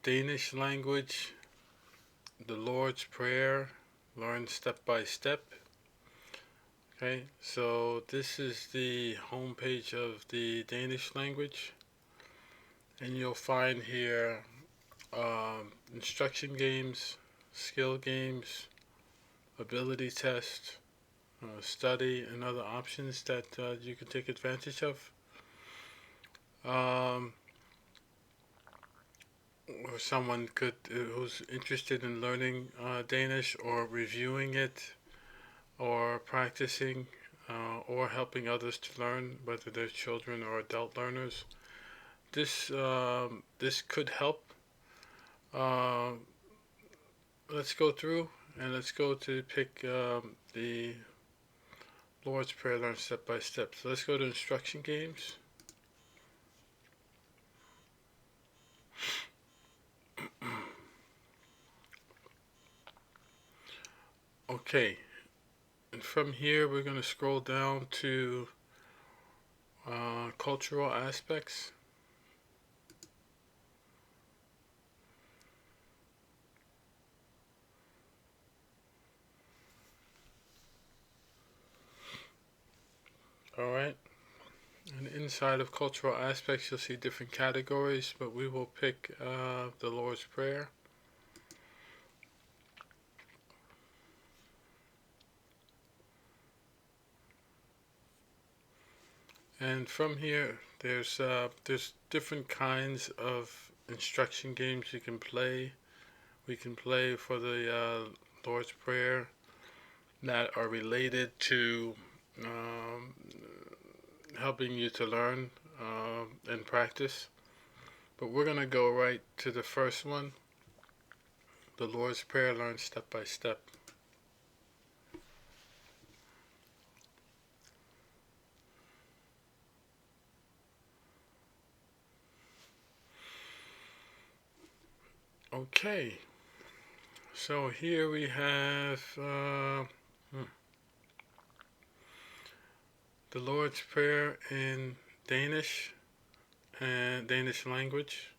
Danish language, the Lord's Prayer, learned step by step. Okay, so this is the homepage of the Danish language, and you'll find here instruction games, skill games, ability test, study, and other options that you can take advantage of. Or someone who's interested in learning Danish or reviewing it or practicing or helping others to learn, whether they're children or adult learners. This could help. Uh, let's go through and let's go to pick the Lord's Prayer learned step by step. So let's go to instruction games. Okay, and from here we're going to scroll down to cultural aspects. Alright, and inside of cultural aspects you'll see different categories, but we will pick the Lord's Prayer. And from here there's different kinds of instruction games you can play. We can play for the Lord's Prayer that are related to helping you to learn and practice. But we're going to go right to the first one, the Lord's Prayer learned step by step. Okay, so here we have the Lord's Prayer in Danish and Danish language,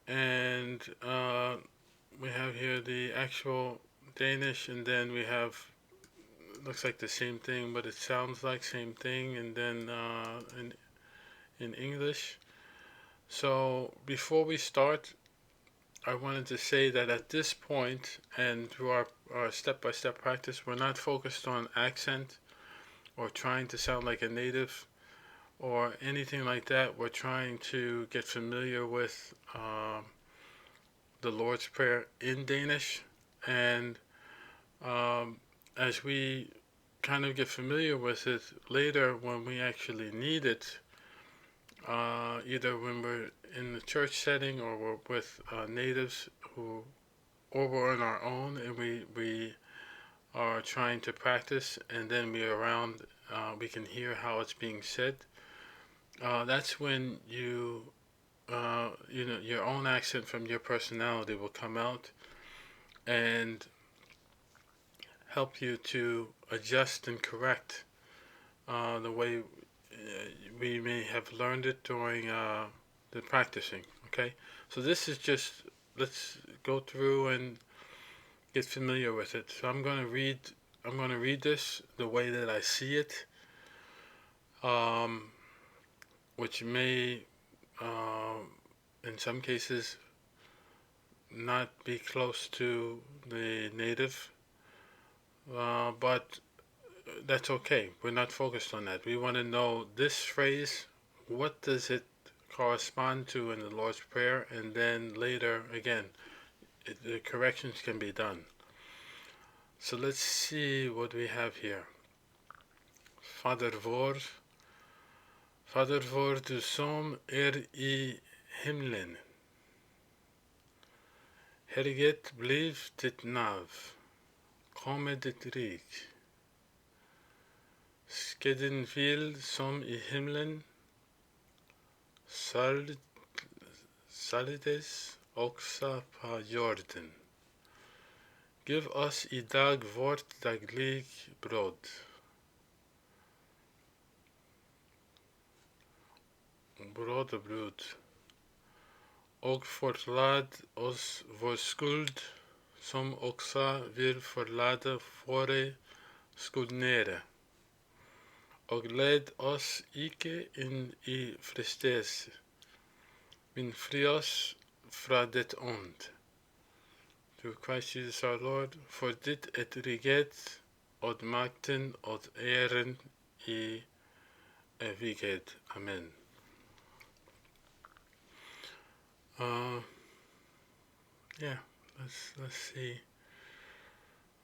and we have here the actual Danish, and then we have, looks like the same thing, but it sounds like same thing, and then in English. So before we start, I wanted to say that at this point and through our step-by-step practice, we're not focused on accent or trying to sound like a native or anything like that. We're trying to get familiar with the Lord's Prayer in Danish, and as we kind of get familiar with it later when we actually need it, either when we're in the church setting or we're with natives or we're on our own and we are trying to practice, and then we're around, we can hear how it's being said. That's when your own accent from your personality will come out and help you to adjust and correct the way we may have learned it during the practicing. Okay, so this is just, let's go through and get familiar with it. So I'm going to read this the way that I see it, which may in some cases not be close to the native, but that's okay. We're not focused on that. We want to know this phrase, what does it correspond to in the Lord's Prayer, and then later again the corrections can be done. So let's see what we have here. Fader vår, du som i himlen. Helget bliv ditt navn. Komme ditt rik. Ske din vil som i himlen, således också på jorden. Giv oss i dag vårt daglig brød. Brød og brud. og forlad oss vår skuld, som også vil forlade våre skyldnere. Og led oss ikke inn i fristelse, men fri oss fra det onde. Through Christ Jesus our Lord, for ditt er riket, og makten og æren i evighet. Amen. Yeah, let's see.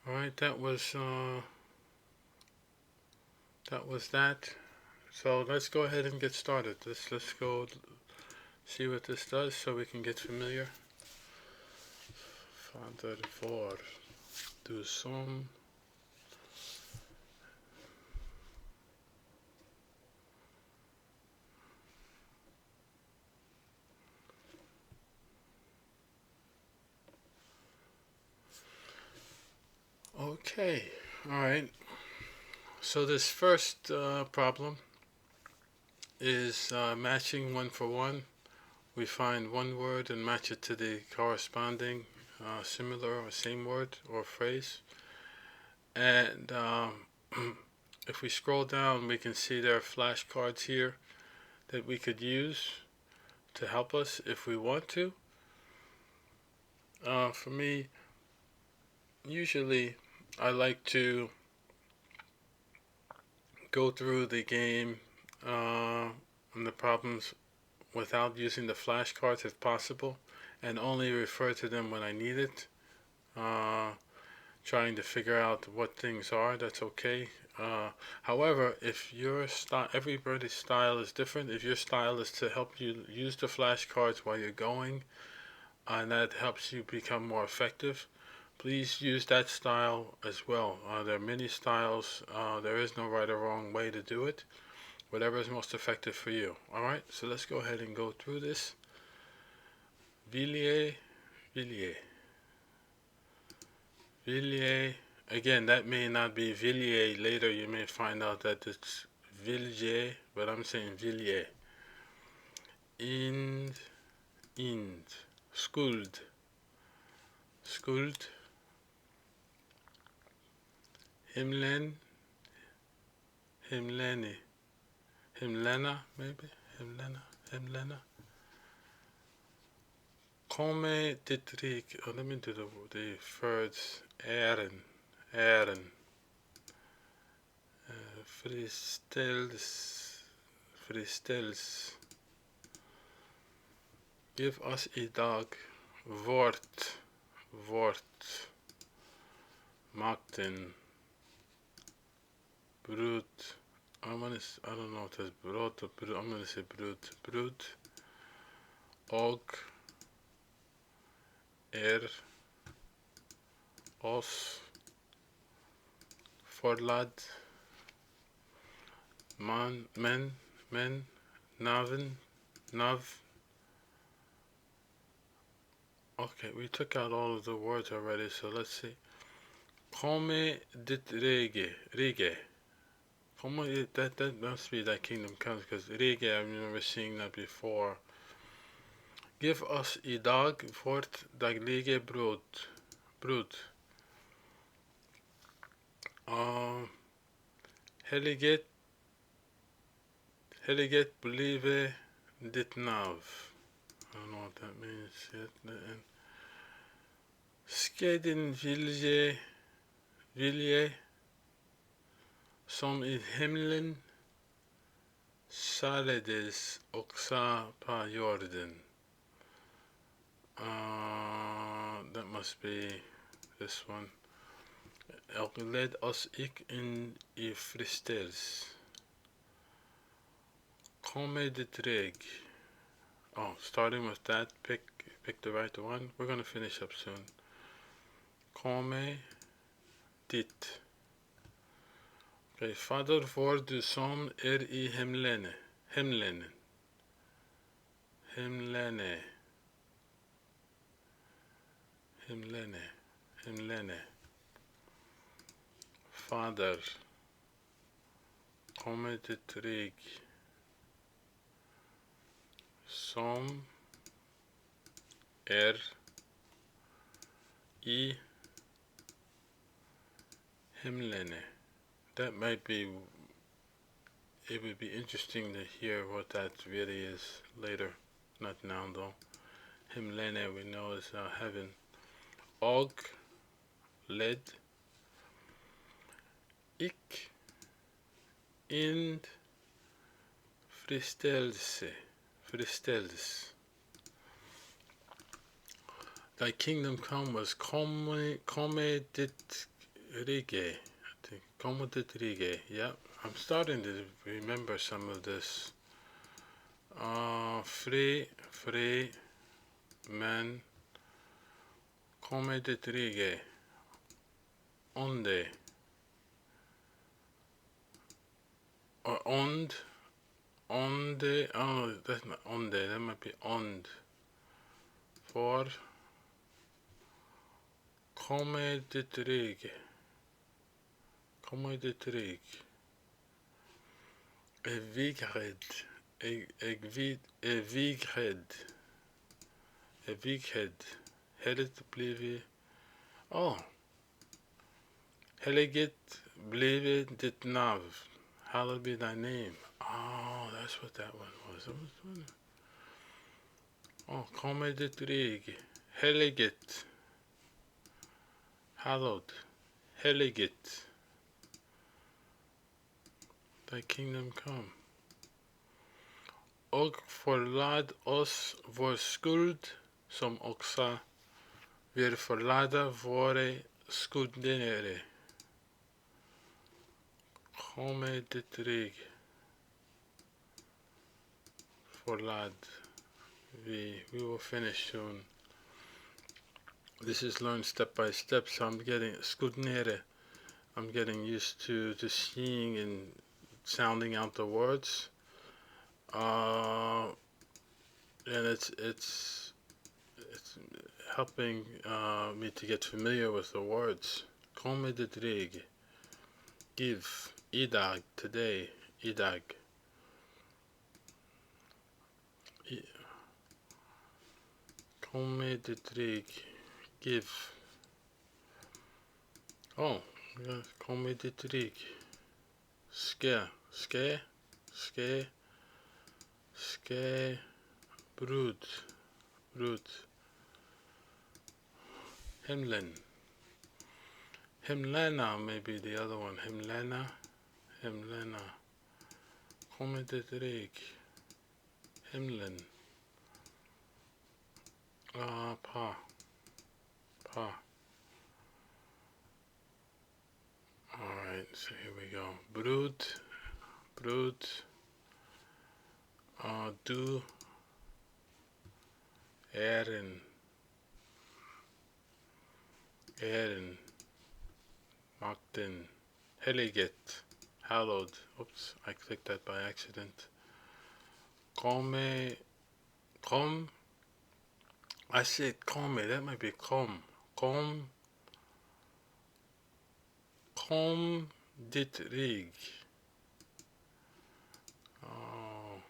All right, that was that. So let's go ahead and get started. Let's go see what this does, so we can get familiar. Fader vår, du som Okay, all right. So this first problem is matching one for one. We find one word and match it to the corresponding similar or same word or phrase. And if we scroll down, we can see there are flashcards here that we could use to help us if we want to. For me, usually I like to go through the game and the problems without using the flashcards if possible, and only refer to them when I need it. Trying to figure out what things are, that's okay. However, if your style, everybody's style is different. If your style is to help you use the flashcards while you're going, and that helps you become more effective, please use that style as well. There are many styles. There is no right or wrong way to do it. Whatever is most effective for you. Alright, so let's go ahead and go through this. Vilje, vilje. Vilje. Again, that may not be vilje. Later you may find out that it's vilje, but I'm saying vilje. Ind. Skuld. Skuld. Himlen. Himleni. Himlena, maybe? Himlena. Komme dit rik. Oh, let me do the words. Æren. Fristels. Giv oss i dag vårt. Makten. Brud. I don't know if that's brud or brud. I'm going to say brud. Og oss forlad men nav. Okay, we took out all of the words already, so let's see. Komme dit rige. That must be that kingdom comes, because rige, I remember seeing that before. Give us i dag vårt daglige brød. Helliget blive ditt navn. I don't know what that means yet. Ske din vilje som i himlen, således også på jorden. That must be this one. Og led oss ikke inn i fristelse. Komme dit rig. Oh, starting with that, pick the right one. We're going to finish up soon. Komme dit. Okay, Fader vår, du som i himlene. Fader, komme ditt rig, som I himlene. That might be, it would be interesting to hear what that really is later. Not now though. Himlene we know is heaven. Og, led. Ik, ind, fristelse. Thy kingdom come was come dit rige. Come dit rige. Yeah, I'm starting to remember some of this. Free, men. Come dit rige. Onde. Or onde. Oh, that's not onde. That might be ond. For. Come dit rige. Come dit rige. Evighed. Evighed. Hellet blive. Oh. Helliget blive dit nav. Hallowed be thy name. Oh, that's what that one was. Oh, come dit rige. Helliget. Hallowed. Helliget. Thy kingdom come. Og forlad oss vår skuld, som også vi forlader våre skyldnere. Komme dit rige. Forlad. We will finish soon. This is learned step by step, so I'm getting skyldnere. I'm getting used to seeing and sounding out the words. And it's helping me to get familiar with the words. Komme dit rige. Give. Idag. Today. Idag. Komme dit rige. Give. Oh, yeah. Komme dit rige. Ske. Brud. Himlen. Himlena may be the other one. Himlena. Komme dit rige. Himlen. Pa. Alright, so here we go. Brud. Du. Ehren. Makten. Helliget. Hallowed. Oops, I clicked that by accident. Come. I said come, that might be come. Kom dit rige. Oh.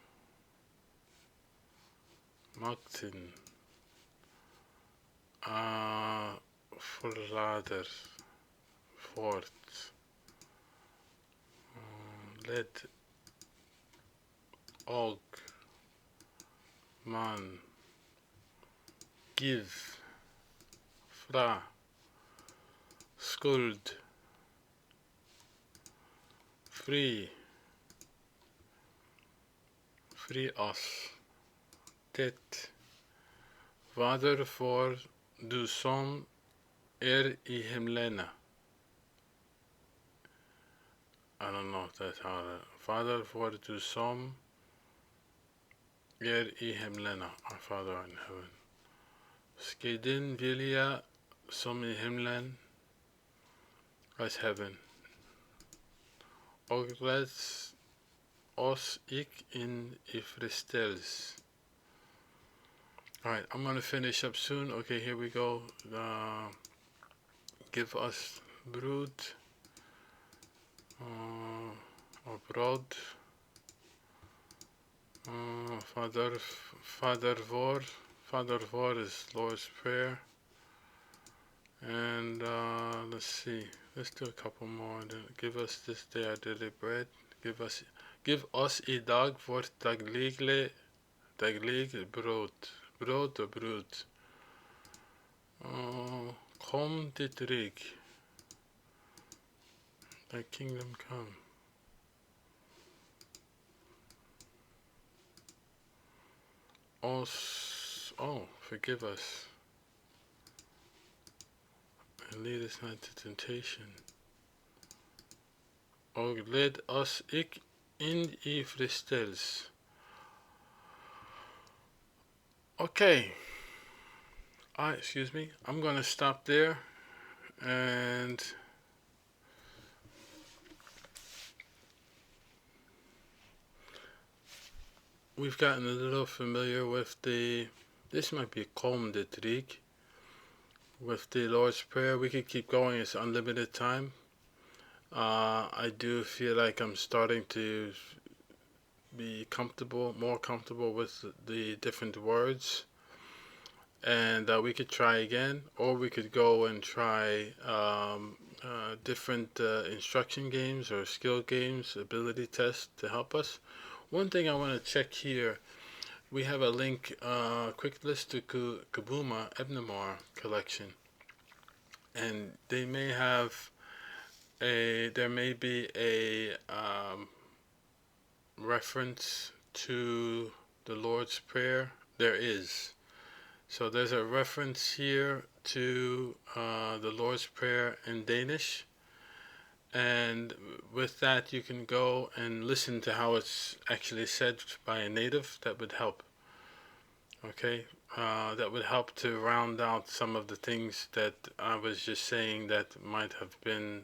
Makten. Verlader. Fort. Led. Og. Man. Give. Fra. Skuld. Free oss. Det. Vader for du som i himlene. I don't know if that's how that. Vader for du som i himlene. Our Father in heaven. Ske din vilja som i himlen. As heaven. Og led oss ikke in i fristelse. Alright, I'm going to finish up soon. Okay, here we go. Give us brood. Or brood. Father Fader vår is Lord's Prayer. And let's see. Let's do a couple more. Give us this day our daily bread. Give us I dag vårt daglige brød. Brød og brød. Kom ditt rike. Thy kingdom come. Forgive us. And lead us not to temptation. Og led oss ikke inn I fristelse. Okay. Excuse me. I'm going to stop there. And we've gotten a little familiar with this might be Kom dit Rik, with the Lord's Prayer. We could keep going. It's unlimited time. I do feel like I'm starting to be more comfortable with the different words. And we could try again, or we could go and try different instruction games or skill games, ability tests to help us. One thing I want to check here, we have a link, quick list to Kabuma Ebnamar collection, and they may have there may be a reference to the Lord's Prayer. There is. So there's a reference here to the Lord's Prayer in Danish. And with that, you can go and listen to how it's actually said by a native. That would help. Okay? That would help to round out some of the things that I was just saying that might have been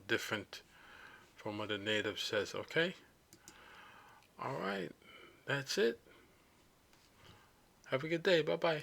different from what a native says. Okay? All right. That's it. Have a good day. Bye-bye.